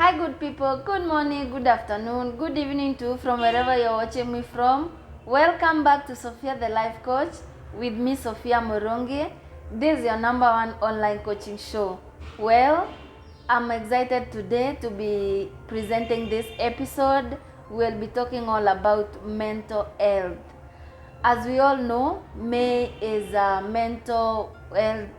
Hi, good people. Good morning, good afternoon, good evening too, from wherever you're watching me from. Welcome back to Sophia, the life coach, with me, Sophia Morongi. This is your #1 online coaching show. Well, I'm excited today to be presenting this episode. We'll be talking all about mental health. As we all know, May is a mental health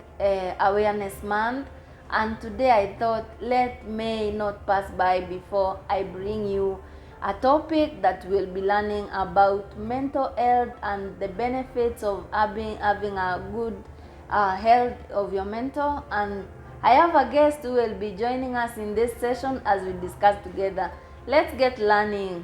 awareness month, and today I thought let May not pass by before I bring you a topic that we'll be learning about mental health and the benefits of having a good health of your mental. And I have a guest who will be joining us in this session as we discuss together. Let's get learning.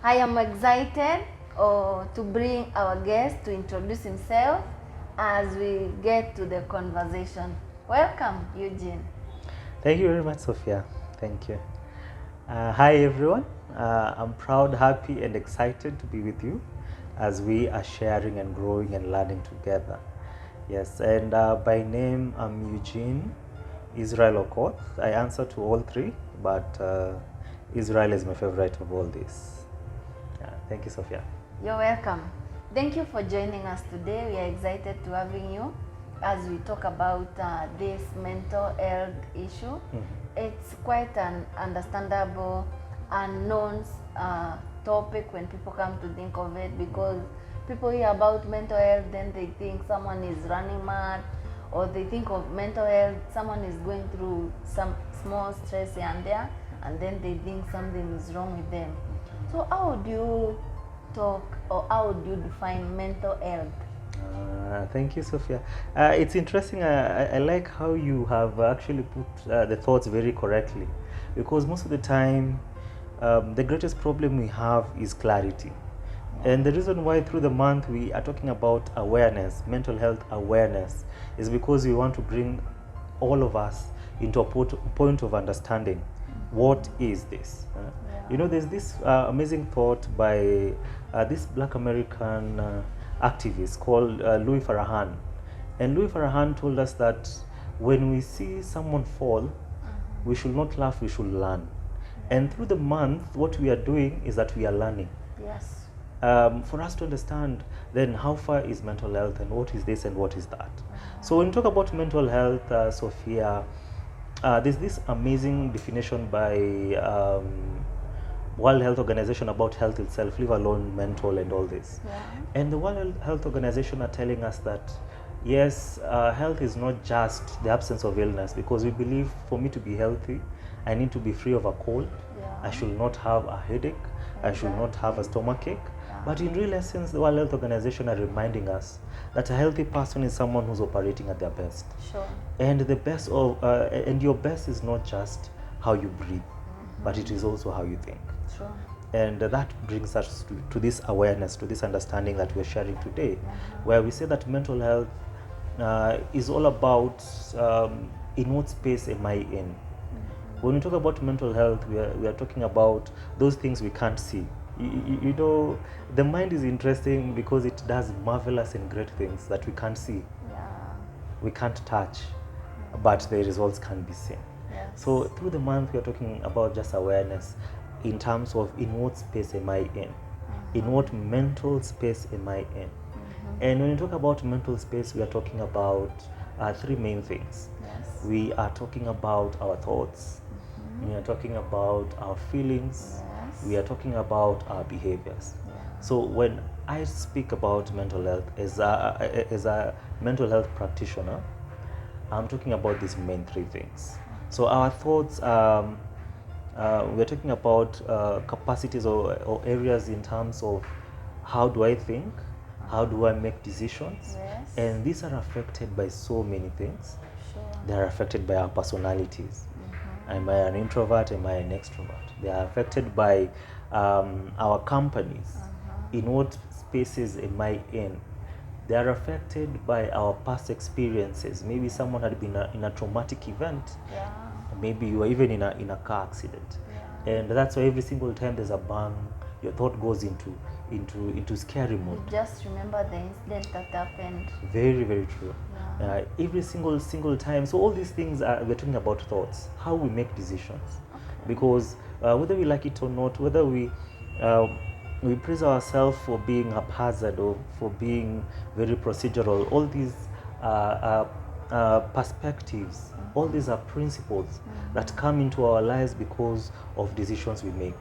I am excited to bring our guest to introduce himself as we get to the conversation. Welcome, Eugene. Thank you very much, Sophia. Thank you. Hi, everyone. I'm proud, happy, and excited to be with you as we are sharing and growing and learning together. Yes, and by name, I'm Eugene, Israel Okoth. I answer to all three, but Israel is my favorite of all these. Thank you, Sophia. You're welcome. Thank you for joining us today. We are excited to having you as we talk about this mental health issue. It's quite an understandable and known topic when people come to think of it, because people hear about mental health, then they think someone is running mad, or they think of mental health, someone is going through some small stress here and there, and then they think something is wrong with them. So how do you talk, or how do you define mental health? Thank you, Sophia. It's interesting. I like how you have actually put the thoughts very correctly, because most of the time the greatest problem we have is clarity. And the reason why through the month we are talking about awareness, mental health awareness, is because we want to bring all of us into a point of understanding. What is this? You know, there's this amazing thought by this Black American activist called Louis Farrakhan. And Louis Farrakhan told us that when we see someone fall, we should not laugh, we should learn. And through the month, what we are doing is that we are learning. Yes. For us to understand then how far is mental health and what is this and what is that. So when we talk about mental health, Sophia, there's this amazing definition by World Health Organization about health itself, leave alone mental and all this. And the World Health Organization are telling us that yes, health is not just the absence of illness, because we believe for me to be healthy, I need to be free of a cold, I should not have a headache, I should not have a stomachache. But in real essence, the World Health Organization are reminding us that a healthy person is someone who's operating at their best. Sure. And the best of, and your best is not just how you breathe, but it is also how you think. Sure. And that brings us to this awareness, to this understanding that we're sharing today, where we say that mental health is all about in what space am I in. When we talk about mental health, we are talking about those things we can't see. You know, the mind is interesting because it does marvelous and great things that we can't see. We can't touch, but the results can be seen. So through the month, we are talking about just awareness in terms of in what space am I in what mental space am I in. And when we talk about mental space, we are talking about three main things. We are talking about our thoughts, we are talking about our feelings, we are talking about our behaviors. So when I speak about mental health as a mental health practitioner, I'm talking about these main three things. So our thoughts, we're talking about capacities or areas in terms of how do I think, how do I make decisions, and these are affected by so many things. They are affected by our personalities. Am I an introvert? Am I an extrovert? They are affected by our companies. In what spaces am I in? They are affected by our past experiences. Maybe someone had been in a traumatic event. Yeah. Maybe you were even in a car accident. Yeah. And that's why every single time there's a bang, your thought goes into scary mode. You just remember the incident that happened. Very, very true. Yeah. Every single time. So all these things we're talking about thoughts, how we make decisions. Okay. Because whether we like it or not, whether we praise ourselves for being haphazard or for being very procedural, all these perspectives, all these are principles that come into our lives because of decisions we make,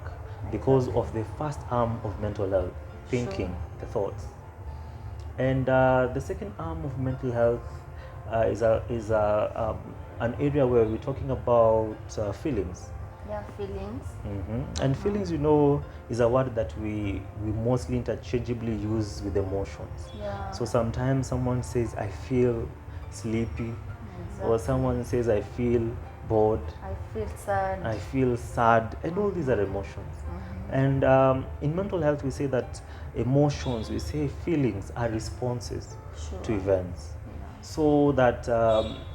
because of the first arm of mental health, thinking, the thoughts. And the second arm of mental health is an area where we're talking about feelings. Yeah, feelings. And feelings, is a word that we mostly interchangeably use with emotions. Yeah. So sometimes someone says, I feel sleepy, or someone says, I feel bored, I feel sad. I feel sad, and all these are emotions. And in mental health, we say that emotions, we say feelings are responses to events. So that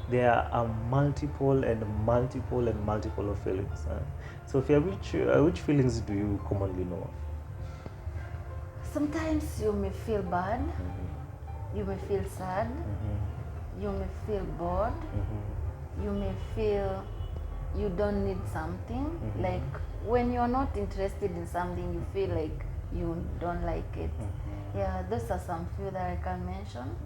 there are multiple of feelings. Sophia, which feelings do you commonly know of? Sometimes you may feel bad, you may feel sad, you may feel bored, you may feel you don't need something. Like when you're not interested in something, you feel like you don't like it. Yeah, those are some few that I can mention.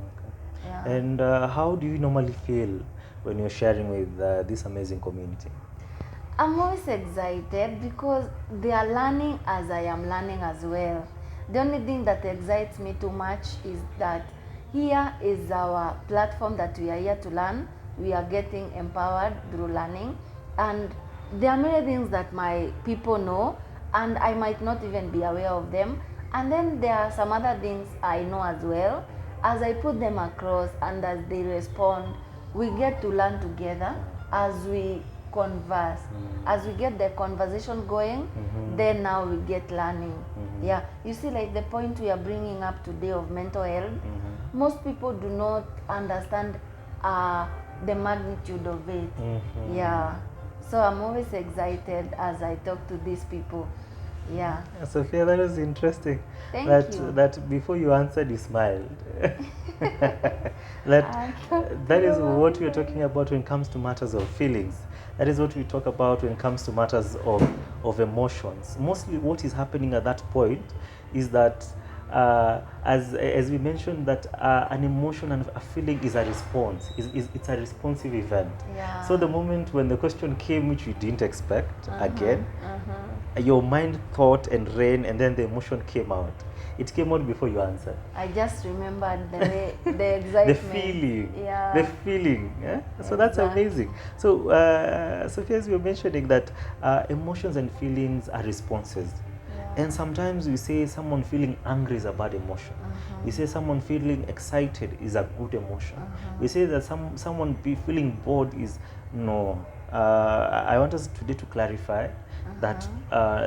Yeah. And how do you normally feel when you're sharing with this amazing community? I'm always excited because they are learning as I am learning as well. The only thing that excites me too much is that here is our platform that we are here to learn. We are getting empowered through learning, and there are many things that my people know and I might not even be aware of them. And then there are some other things I know as well. As I put them across and as they respond, we get to learn together as we converse. As we get the conversation going, then now we get learning. Yeah, you see, like the point we are bringing up today of mental health, most people do not understand the magnitude of it. Yeah, so I'm always excited as I talk to these people. Yeah. Sophia, that was interesting. Thank you. That before you answered, you smiled. that is what we are talking about when it comes to matters of feelings. That is what we talk about when it comes to matters of emotions. Mostly what is happening at that point is that as we mentioned, that an emotion and a feeling is a response. It's a responsive event. Yeah. So the moment when the question came which you didn't expect, again, your mind thought and ran, and then the emotion came out. It came out before you answered. I just remembered the way, the excitement. The feeling. Yeah. The feeling. Yeah? So that's amazing. So, Sophia, as you were mentioning that emotions and feelings are responses. Yeah. And sometimes we say someone feeling angry is a bad emotion. We say someone feeling excited is a good emotion. We say that someone feeling bored is no. I want us today to clarify that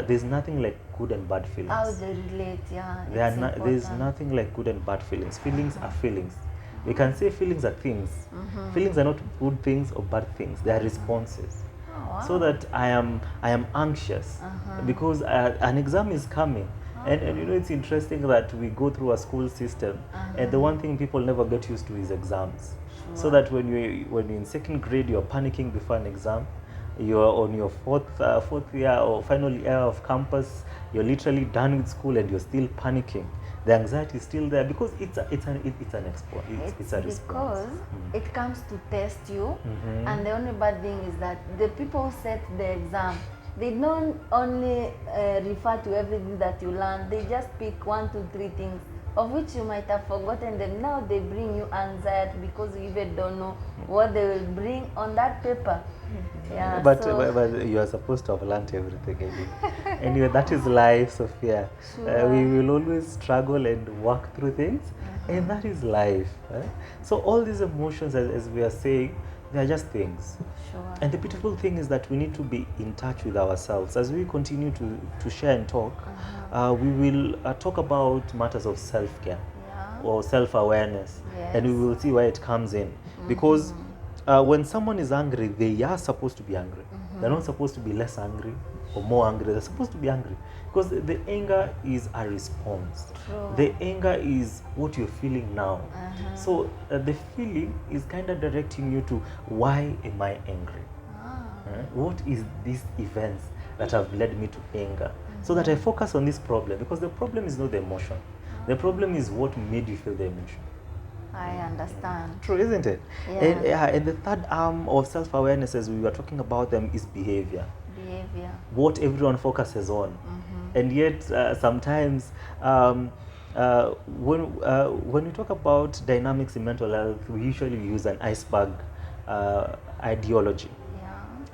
there's nothing like good and bad feelings. How they relate, yeah. There's nothing like good and bad feelings. Feelings are feelings. We can say feelings are things. Feelings are not good things or bad things. They are responses. Oh, wow. So that I am anxious because an exam is coming. And it's interesting that we go through a school system, and the one thing people never get used to is exams. So that when you're in second grade, you're panicking before an exam. You're on your fourth year or final year of campus. You're literally done with school, and you're still panicking. The anxiety is still there because it's a response. Because it comes to test you, and the only bad thing is that the people who set the exam, they don't only refer to everything that you learn. They just pick 1, 2, 3 things of which you might have forgotten them. Now they bring you anxiety because you even don't know what they will bring on that paper. Yeah, but you are supposed to have learned everything. Anyway, that is life, Sophia. Sure. We will always struggle and work through things, and that is life. So all these emotions, as we are saying, They are just things. Sure. And the beautiful thing is that we need to be in touch with ourselves. As we continue to share and talk, we will talk about matters of self-care or self-awareness. Yes. And we will see where it comes in. Because when someone is angry, they are supposed to be angry. They're not supposed to be less angry or more angry. They're supposed to be angry. Because the anger is a response. True. The anger is what you're feeling now. So the feeling is kind of directing you to, why am I angry? What is these events that have led me to anger? So that I focus on this problem, because the problem is not the emotion. The problem is what made you feel the emotion. I understand. True, isn't it? Yeah. And the third arm of self-awareness, as we were talking about them, is behavior. Behavior. What everyone focuses on. And yet, sometimes, when we talk about dynamics in mental health, we usually use an iceberg ideology.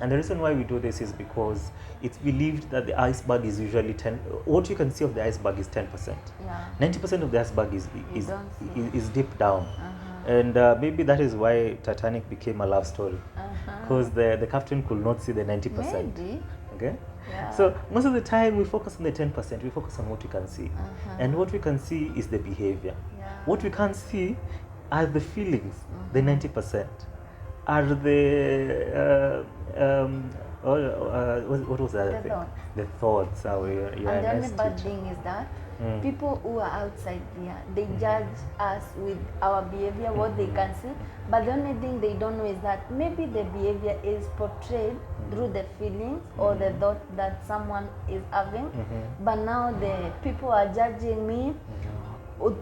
And the reason why we do this is because it's believed that the iceberg is usually what you can see of the iceberg is 10%. 90% of the iceberg is deep down. And maybe that is why Titanic became a love story. Because the captain could not see the 90%. Maybe. Okay? Yeah. So most of the time we focus on the 10%, we focus on what we can see. And what we can see is the behavior. What we can't see are the feelings, the 90%. Are the what was the other thing? The thoughts. And the only bad thing is that people who are outside there, they judge us with our behavior, what they can see. But the only thing they don't know is that maybe the behavior is portrayed through the feelings or the thought that someone is having. But now the people are judging me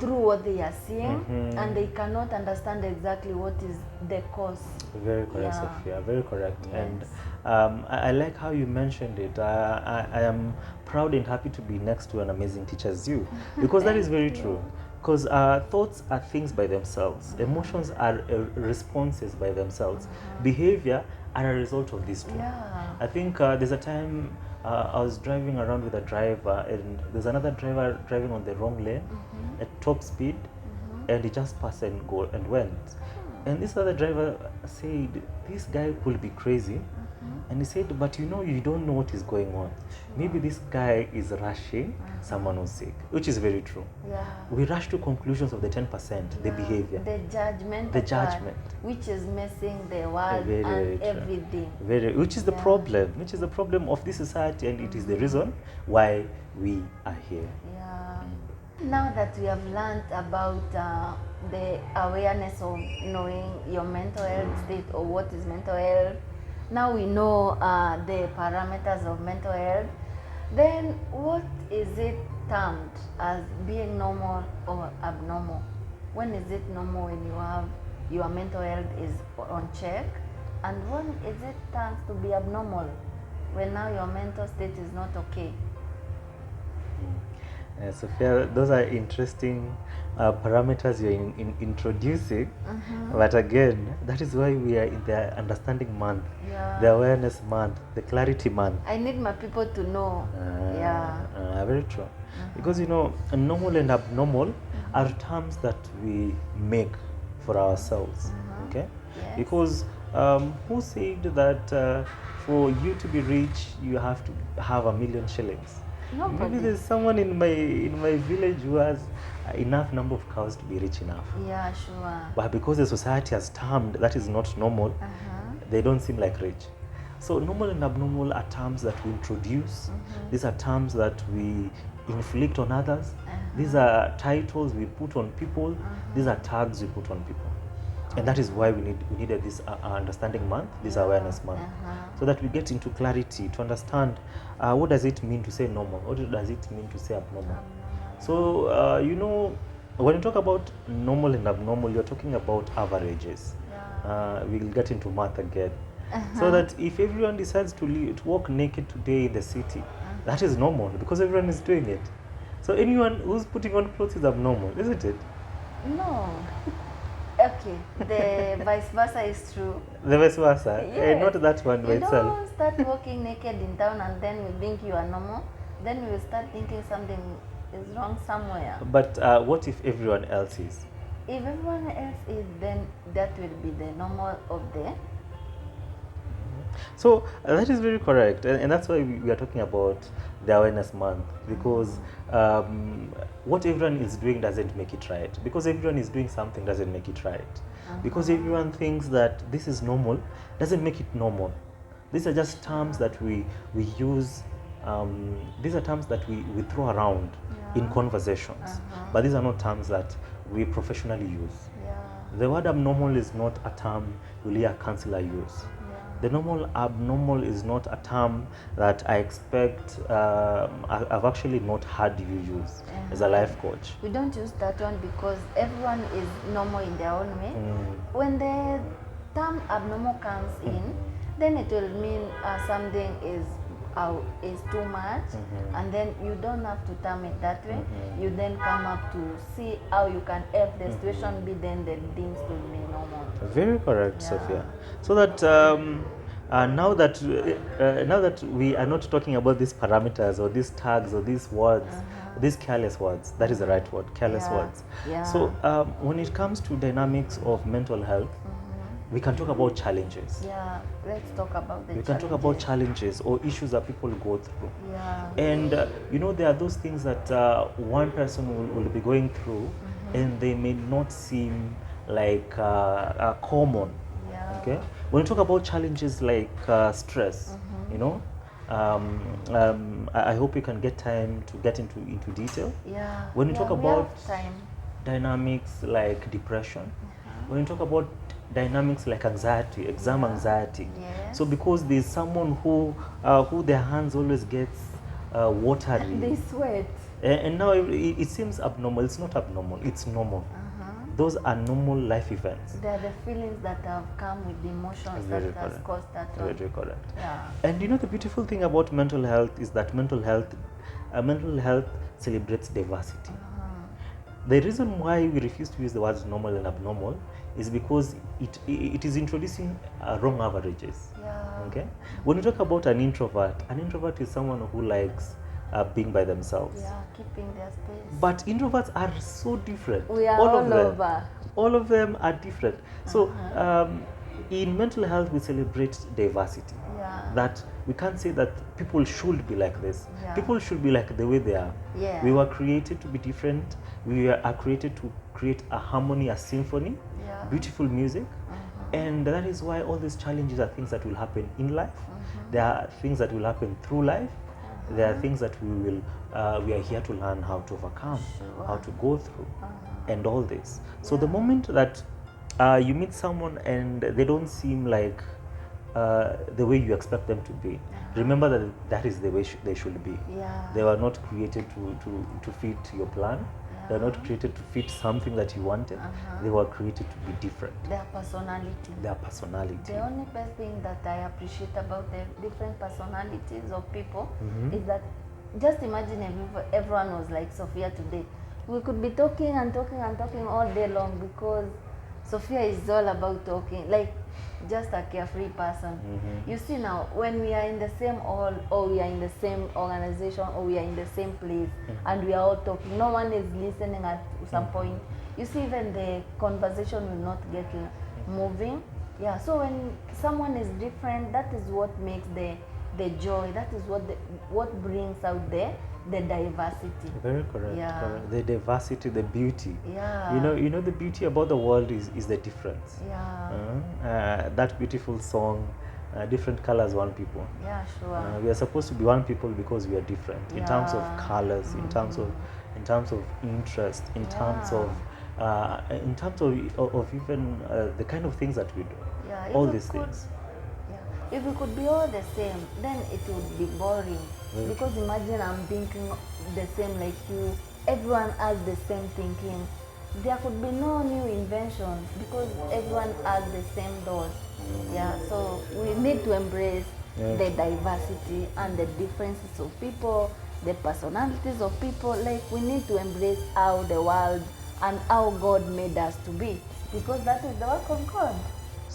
through what they are seeing, and they cannot understand exactly what is the cause. Very correct, Sophia. Very correct. Yes. And I like how you mentioned it. I am proud and happy to be next to an amazing teacher as you, because that is very true. Because thoughts are things by themselves. Emotions are responses by themselves. Behavior are a result of these two. I think there's a time I was driving around with a driver, and there's another driver driving on the wrong lane at top speed, and he just passed and went. And this other driver said, this guy could be crazy. And he said, but you don't know what is going on. Maybe this guy is rushing someone who's sick, which is very true. We rush to conclusions of the 10%, the behavior. The judgment. Which is messing the world and everything. Which is the problem. Which is the problem of this society, and it is the reason why we are here. Now that we have learned about the awareness of knowing your mental health state or what is mental health, now we know the parameters of mental health, then what is it termed as being normal or abnormal? When is it normal when you have your mental health is on check? And when is it termed to be abnormal? When now your mental state is not okay? Sophia, those are interesting parameters you're introducing. But again, that is why we are in the understanding month, the awareness month, the clarity month. I need my people to know. Very true. Because normal and abnormal are terms that we make for ourselves. Okay? Because who said that for you to be rich, you have to have 1,000,000 shillings? Nobody. Maybe there's someone in my village who has enough number of cows to be rich enough. Yeah, sure. But because the society has termed that is not normal, they don't seem like rich. So normal and abnormal are terms that we introduce. These are terms that we inflict on others. These are titles we put on people. These are tags we put on people. And that is why we needed this understanding month, this awareness month, so that we get into clarity to understand what does it mean to say normal, what does it mean to say abnormal. So, when you talk about normal and abnormal, you're talking about averages. We'll get into math again. So that if everyone decides to walk naked today in the city, that is normal because everyone is doing it. So anyone who's putting on clothes is abnormal, isn't it? No. Okay, the vice versa is true. The vice versa? Yes. Not that one by itself. You don't start walking naked in town and then you think you are normal. Then you will start thinking something is wrong somewhere. But what if everyone else is? If everyone else is, then that will be the normal of the So that is very correct, and that's why we are talking about the awareness month, because what everyone is doing doesn't make it right. Because everyone is doing something doesn't make it right. Because everyone thinks that this is normal doesn't make it normal. These are just terms that we use. These are terms that we throw around in conversations, but these are not terms that we professionally use. The word abnormal is not a term you'll hear a counselor use. The normal abnormal is not a term that I expect I've actually not heard you use as a life coach. We don't use that one because everyone is normal in their own way. When the term abnormal comes in, then it will mean something is too much, and then you don't have to term it that way. You then come up to see how you can help the situation be, then the things will be normal. Very correct, Sophia. So that now that we are not talking about these parameters or these tags or these words, these careless words, that is the right word, careless words. So when it comes to dynamics of mental health, we can talk about challenges. Yeah, let's talk about the We can talk about challenges or issues that people go through. Yeah. And there are those things that one person will be going through, and they may not seem like common. Yeah. Okay. When you talk about challenges like stress, I hope you can get time to get into detail. Yeah. When you talk about time. dynamics like depression, when you talk about dynamics like anxiety, exam anxiety. Yes. So because there's someone who their hands always gets watery. They sweat. And now it seems abnormal. It's not abnormal. It's normal. Those are normal life events. They are the feelings that have come with the emotions that has caused that. Very correct. Yeah. And the beautiful thing about mental health is that mental health celebrates diversity. The reason why we refuse to use the words normal and abnormal is because it is introducing wrong averages. Yeah. Okay. When you talk about an introvert is someone who likes being by themselves. Yeah, keeping their space. But introverts are so different. We are all over. All of them are different. So in mental health, we celebrate diversity. Yeah. That we can't say that people should be like this. Yeah. People should be like the way they are. Yeah. We were created to be different. We are created to create a harmony, a symphony, beautiful music. And that is why all these challenges are things that will happen in life. There are things that will happen through life. There are things that we are here to learn how to overcome, how to go through, and all this. So the moment that you meet someone and they don't seem like the way you expect them to be, remember that is the way they should be. Yeah. They were not created to fit your plan. They were not created to fit something that you wanted. They were created to be different. Their personality. Their personality. The only best thing that I appreciate about the different personalities of people is that just imagine if everyone was like Sophia today. We could be talking and talking and talking all day long because Sophia is all about talking, like just a carefree person. You see now, when we are in the same hall or we are in the same organization or we are in the same place and we are all talking, no one is listening at some point. You see, even the conversation will not get moving. Yeah, so when someone is different, that is what makes the joy, that is what brings out the diversity. Very correct. Yeah. Correct. The diversity, the beauty. Yeah. You know the beauty about the world is the difference. Yeah. That beautiful song, different colors, one people. Yeah, sure. We are supposed to be one people because we are different in terms of colors, in terms of interest, in terms of even the kind of things that we do. Yeah, all these things. If we could be all the same, then it would be boring. Very because imagine I'm thinking the same like you. Everyone has the same thinking. There could be no new inventions because everyone has the same thoughts. Yeah, so we need to embrace the diversity and the differences of people, the personalities of people. Like we need to embrace how the world and how God made us to be, because that is the work of God.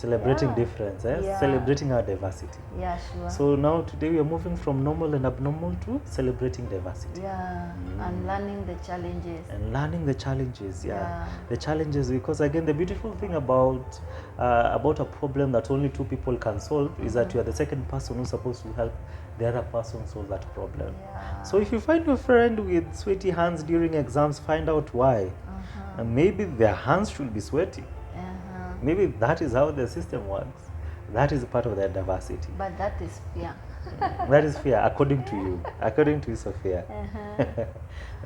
celebrating Yeah. difference, Yeah. celebrating our diversity. Yeah, sure. So now today we are moving from normal and abnormal to celebrating diversity. Yeah, and learning the challenges. And learning the challenges, Yeah. the challenges, because again the beautiful thing about a problem that only two people can solve is that you are the second person who's supposed to help the other person solve that problem. Yeah. So if you find your friend with sweaty hands during exams, find out why. And maybe their hands should be sweaty. Maybe that is how the system works. That is part of their diversity. But that is fear. That is fear, according to you. According to you, Sophia.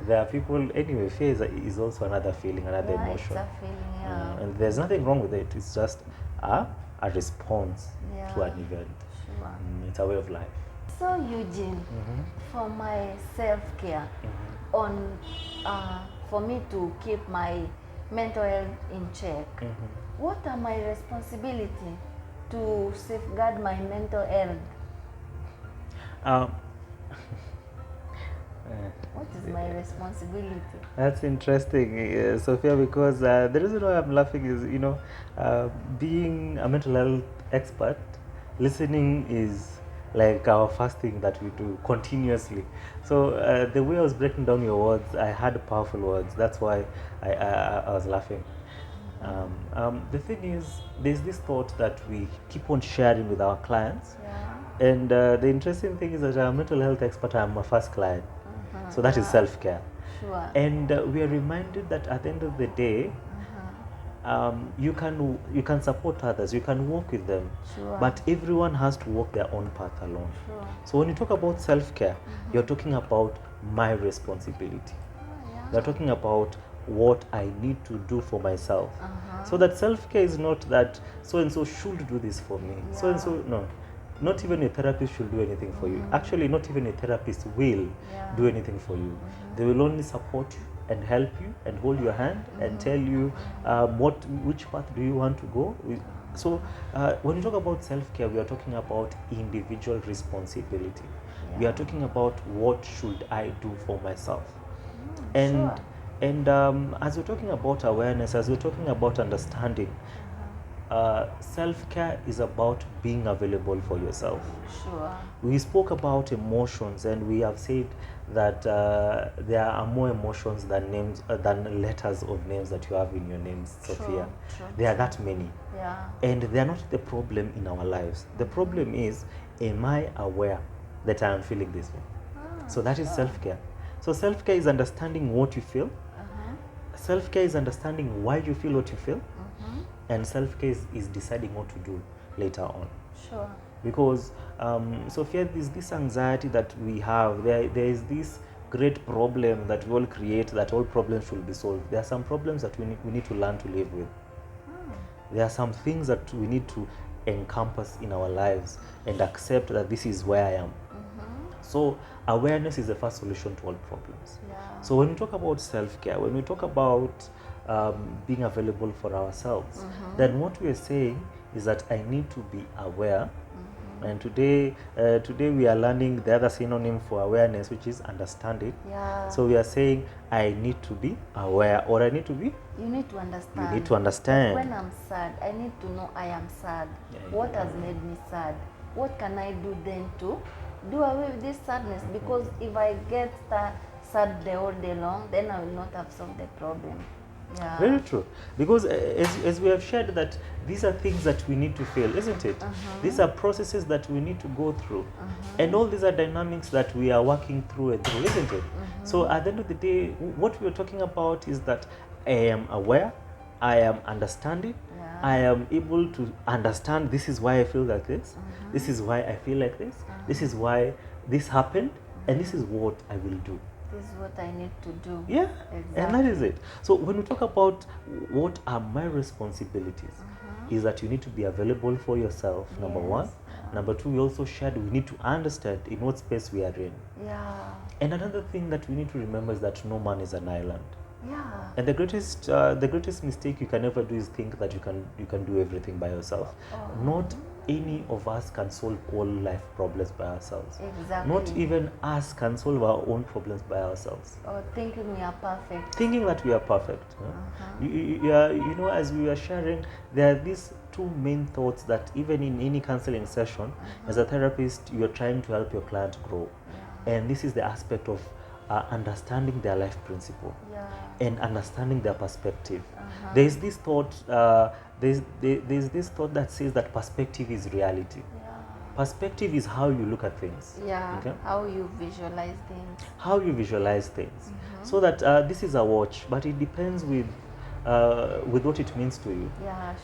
There are people, anyway, fear is also another feeling, another Yeah, emotion. it's a feeling, yeah. And there's nothing wrong with it. It's just a response to an event. Sure. It's a way of life. So Eugene, for my self-care, on for me to keep my mental health in check, what are my responsibility to safeguard my mental health? What is my responsibility? That's interesting, Sophia, because the reason why I'm laughing is, being a mental health expert, listening is like our first thing that we do continuously. So the way I was breaking down your words, I had powerful words. That's why I was laughing. The thing is, there's this thought that we keep on sharing with our clients. Yeah. And the interesting thing is that I'm a mental health expert, I'm my first client. So that is self-care. Sure. And we are reminded that at the end of the day, you can support others, you can work with them, but everyone has to walk their own path alone. Sure. So when you talk about self-care, you're talking about my responsibility. You're talking about what I need to do for myself. So that self-care is not that so-and-so should do this for me. So-and-so, no. Not even a therapist should do anything for you. Actually, not even a therapist will do anything for you. They will only support you and help you and hold your hand and tell you which path do you want to go. So when we talk about self-care, we are talking about individual responsibility. We are talking about what should I do for myself. And as we're talking about awareness, as we're talking about understanding, self-care is about being available for yourself. Sure. We spoke about emotions, and we have said that there are more emotions than names, than letters of names that you have in your names, Sophia. There are that many. Yeah. And they are not the problem in our lives. The problem is, am I aware that I am feeling this way? So that is self-care. So self-care is understanding what you feel. Self-care is understanding why you feel what you feel. And self-care is deciding what to do later on. Sure. Because, Sophia, there's this anxiety that we have. There is this great problem that we all create, that all problems should be solved. There are some problems that we need to learn to live with. There are some things that we need to encompass in our lives and accept that this is where I am. So awareness is the first solution to all problems. Yeah. So when we talk about self-care, when we talk about being available for ourselves, then what we are saying is that I need to be aware. And today we are learning the other synonym for awareness, which is understanding. Yeah. So we are saying I need to be aware, or I need to be. You need to understand. You need to understand. When I'm sad, I need to know I am sad. What has made me sad? What can I do then to do away with this sadness? Because if I get sad the whole day long, then I will not have solved the problem. Yeah. Very true. Because as we have shared, that these are things that we need to feel, isn't it? These are processes that we need to go through. And all these are dynamics that we are working through and through, isn't it? So at the end of the day, what we are talking about is that I am aware, I am understanding, I am able to understand this is why I feel like this, this is why I feel like this, this is why this happened, and this is what I will do. This is what I need to do. Yeah, exactly. And that is it. So when we talk about what are my responsibilities, is that you need to be available for yourself, number one. Number two, we also shared we need to understand in what space we are in. Yeah. And another thing that we need to remember is that no man is an island. Yeah. And the greatest mistake you can ever do is think that you can do everything by yourself. Not any of us can solve all life problems by ourselves. Exactly. Not even us can solve our own problems by ourselves. Or thinking we are perfect. Thinking that we are perfect. You know, as we were sharing, there are these two main thoughts that even in any counseling session, as a therapist, you're trying to help your client grow. And this is the aspect of understanding their life principle and understanding their perspective. There's this thought, there's this thought that says that perspective is reality. Perspective is how you look at things. Okay? How you visualize things. How you visualize things. So that this is a watch, but it depends with what it means to you.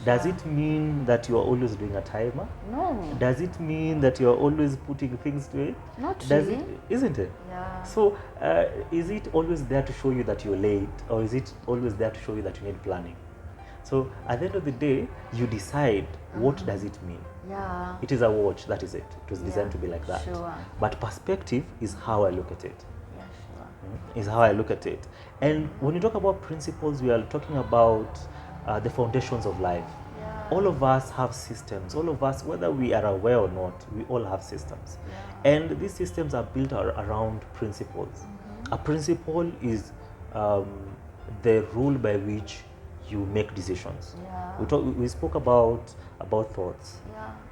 Does it mean that you are always doing a timer? No. Does it mean that you are always putting things to it? Not really. It, isn't it? So is it always there to show you that you're late, or is it always there to show you that you need planning? So at the end of the day, you decide what does it mean. It is a watch, that is it. It was designed to be like that. But perspective is how I look at it. Is how I look at it. And when you talk about principles, we are talking about the foundations of life. All of us have systems. All of us, whether we are aware or not, we all have systems. And these systems are built around principles. A principle is the rule by which you make decisions. We spoke about thoughts,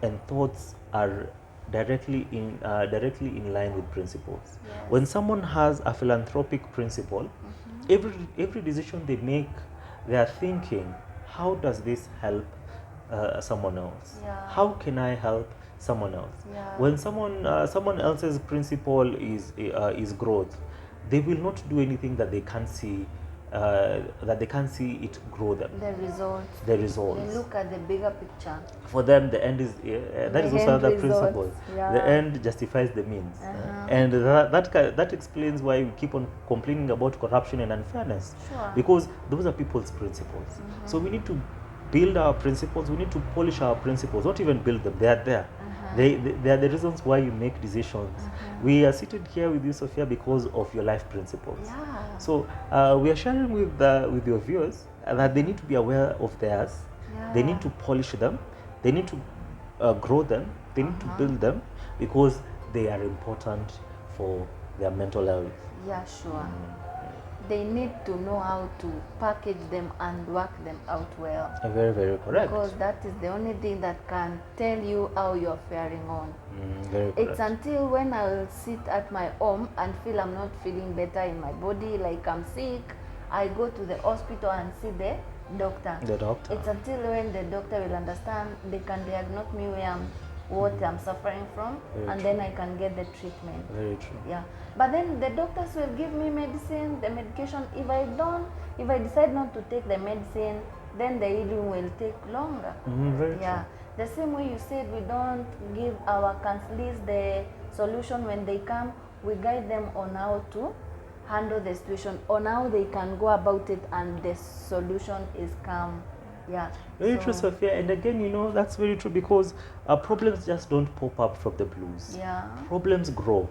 and thoughts are directly in line with principles. When someone has a philanthropic principle, every decision they make, they are thinking, how does this help someone else? How can I help someone else? When someone else's principle is growth, they will not do anything that they can't see. It grow them. The results. They look at the bigger picture. For them, the end is that is also another principle. The end justifies the means, and that explains why we keep on complaining about corruption and unfairness, because those are people's principles. So we need to build our principles. We need to polish our principles. Not even build them; they are there. They are the reasons why you make decisions. We are seated here with you, Sophia, because of your life principles. So we are sharing with your viewers that they need to be aware of theirs. They need to polish them. They need to grow them. They need to build them, because they are important for their mental health. They need to know how to package them and work them out well. Very, very correct. Because that is the only thing that can tell you how you're faring on. Very correct. It's until when I will sit at my home and feel I'm not feeling better in my body, like I'm sick, I go to the hospital and see the doctor. It's until when the doctor will understand, they can diagnose me what I'm suffering from, then I can get the treatment. Very true. But then the doctors will give me medicine, the medication. If I decide not to take the medicine, then the healing will take longer. Very true. The same way you said, we don't give our counselees the solution when they come. We guide them on how to handle the situation, on how they can go about it, and the solution is calm. Very true, Sophia. And again, that's very true, because problems just don't pop up from the blues. Problems grow.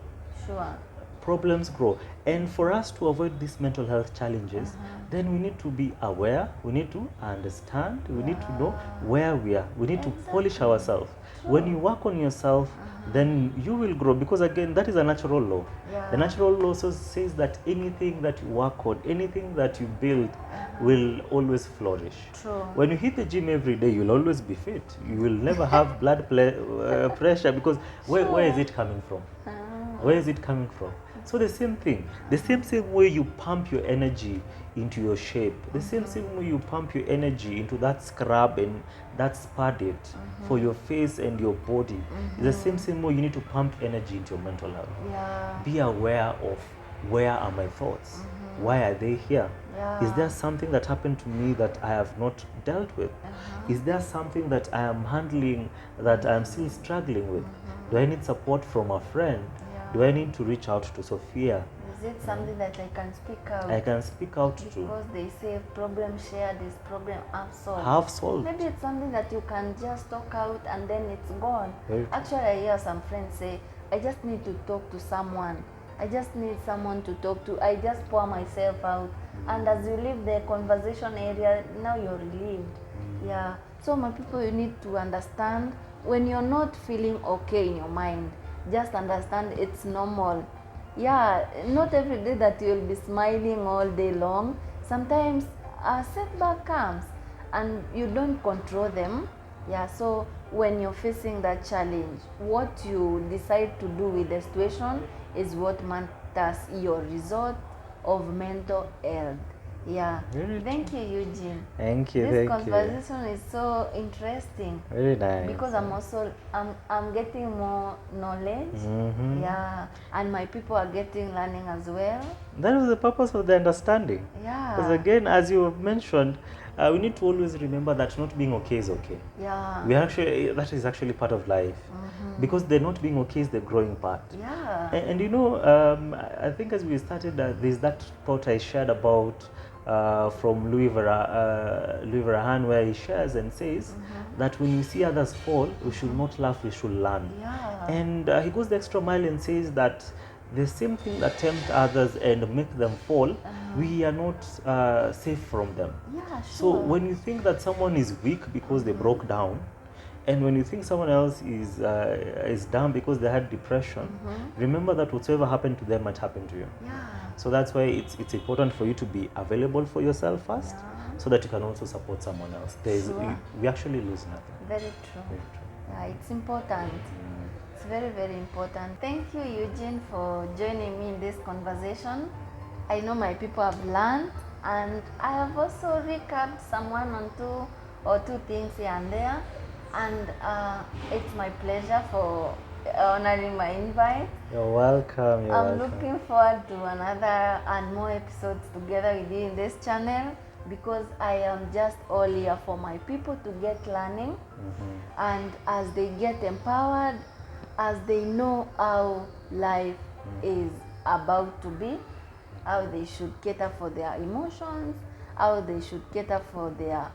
Problems grow. And for us to avoid these mental health challenges, then we need to be aware, we need to understand, we need to know where we are. We need to polish ourselves. When you work on yourself, then you will grow, because again, that is a natural law. The natural law also says that anything that you work on, anything that you build, will always flourish. When you hit the gym every day, you'll always be fit. You will never have blood pressure, because where is it coming from? Where is it coming from? So the same thing, the same way you pump your energy into your shape, the same way you pump your energy into that scrub and that spa date for your face and your body, the same way you need to pump energy into your mental health. Be aware of, where are my thoughts? Why are they here? Is there something that happened to me that I have not dealt with? Is there something that I am handling that I am still struggling with? Do I need support from a friend? Do I need to reach out to Sophia? Is it something that I can speak out? I can speak out to. Because they say problem shared is problem unsolved. Half solved. Maybe it's something that you can just talk out and then it's gone. Actually, I hear some friends say, I just need to talk to someone. I just need someone to talk to. I just pour myself out. And as you leave the conversation area, now you're relieved. So my people, you need to understand, when you're not feeling okay in your mind, just understand it's normal. Not every day that you'll be smiling all day long. Sometimes a setback comes and you don't control them. Yeah, so when you're facing that challenge, what you decide to do with the situation is what matters your result of mental health. Yeah. Very Thank you, Eugene. Thank you, This thank you. conversation is so interesting Very nice. because I'm getting more knowledge. Mhm. Yeah, and my people are getting learning as well. That is the purpose of the understanding. Because Yeah. again, as you have mentioned, we need to always remember that not being okay is okay. Yeah. That is actually part of life. Because the not being okay is the growing part. Yeah. And you know, I think as we started, there's that thought I shared about from Louis Varahan, where he shares and says that when we see others fall, we should not laugh, we should learn. Yeah. And he goes the extra mile and says that the same thing that tempt others and make them fall, we are not safe from them. Yeah, sure. So when you think that someone is weak because they broke down, and when you think someone else is down because they had depression, remember that whatever happened to them might happen to you. Yeah. So that's why it's important for you to be available for yourself first, so that you can also support someone else. Sure. We actually lose nothing. Very true. Very true. Yeah, it's important. It's very, very important. Thank you, Eugene, for joining me in this conversation. I know my people have learned, and I have also recapped some one or two things here and there. And it's my pleasure for honoring my invite. You're welcome. You're I'm welcome. looking forward to another and more episodes together with you in this channel, because I am just all here for my people to get learning. And as they get empowered, as they know how life is about to be, how they should cater for their emotions, how they should cater for their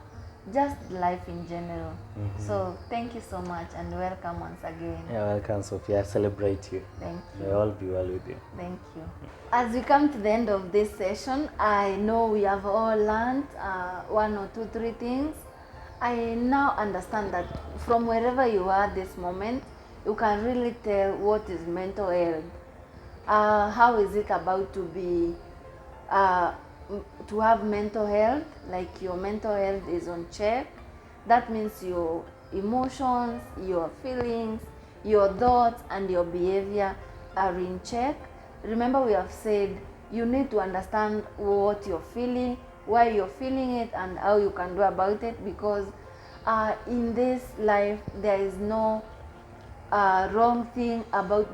just life in general. So thank you so much and welcome once again. You're welcome, Sophia. I celebrate you. Thank May you. all be well with you. Thank you. As we come to the end of this session, I know we have all learned one or two, three things. I now understand that from wherever you are this moment, you can really tell what is mental health. How is it about to be, to have mental health, like your mental health is on check. That means your emotions, your feelings, your thoughts, and your behavior are in check. Remember, we have said you need to understand what you're feeling, why you're feeling it, and how you can do about it, because in this life there is no wrong thing about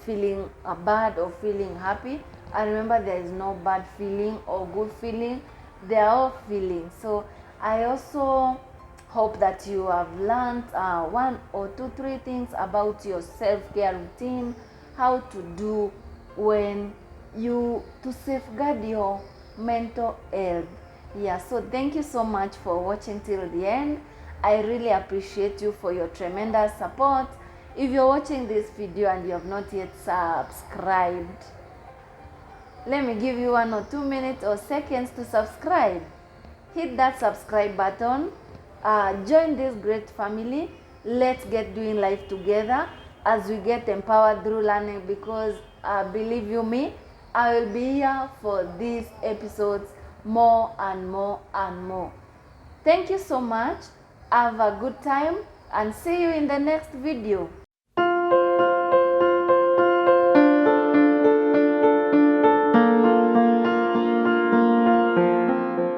feeling bad or feeling happy. And remember, there is no bad feeling or good feeling. They are all feelings. So I also hope that you have learned one or two, three things about your self-care routine, how to do when to safeguard your mental health. Yeah, so thank you so much for watching till the end. I really appreciate you for your tremendous support. If you're watching this video and you have not yet subscribed, let me give you 1 or 2 minutes or seconds to subscribe. Hit that subscribe button. Join this great family. Let's get doing life together as we get empowered through learning, because believe you me, I will be here for these episodes more and more and more. Thank you so much. Have a good time and see you in the next video.